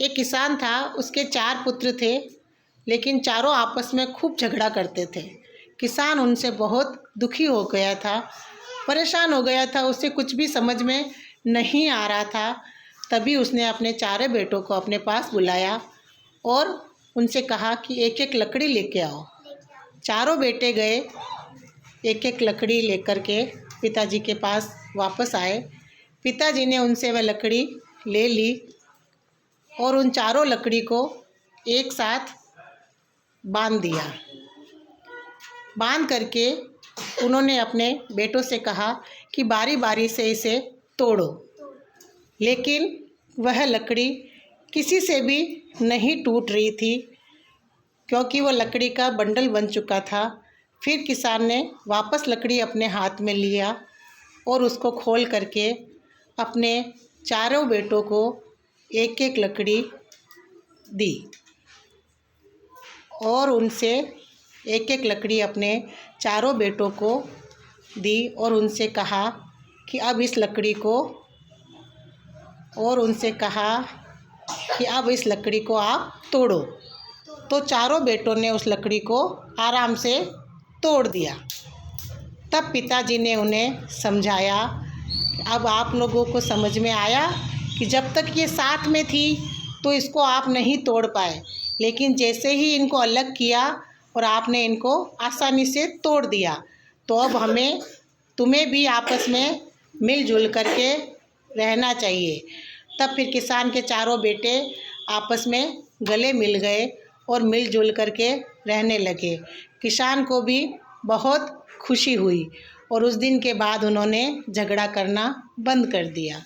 एक किसान था, उसके 4 पुत्र थे, लेकिन चारों आपस में खूब झगड़ा करते थे। किसान उनसे बहुत दुखी हो गया था, परेशान हो गया था, उसे कुछ भी समझ में नहीं आ रहा था। तभी उसने अपने चारों बेटों को अपने पास बुलाया और उनसे कहा कि एक एक लकड़ी लेके आओ। चारों बेटे गए, एक एक लकड़ी लेकर के पिताजी के पास वापस आए। पिताजी ने उनसे वह लकड़ी ले ली और उन चारों लकड़ी को एक साथ बांध दिया। बांध करके उन्होंने अपने बेटों से कहा कि बारी बारी से इसे तोड़ो। लेकिन वह लकड़ी किसी से भी नहीं टूट रही थी, क्योंकि वह लकड़ी का बंडल बन चुका था। फिर किसान ने वापस लकड़ी अपने हाथ में लिया और उसको खोल करके अपने चारों बेटों को एक एक लकड़ी दी और उनसे एक एक लकड़ी अपने चारों बेटों को दी और उनसे कहा कि अब इस लकड़ी को आप तोड़ो। तो चारों बेटों ने उस लकड़ी को आराम से तोड़ दिया। तब पिताजी ने उन्हें समझाया, अब आप लोगों को समझ में आया कि जब तक ये साथ में थी तो इसको आप नहीं तोड़ पाए, लेकिन जैसे ही इनको अलग किया और आपने इनको आसानी से तोड़ दिया, तो अब तुम्हें भी आपस में मिलजुल करके रहना चाहिए। तब फिर किसान के चारों बेटे आपस में गले मिल गए और मिलजुल करके रहने लगे। किसान को भी बहुत खुशी हुई और उस दिन के बाद उन्होंने झगड़ा करना बंद कर दिया।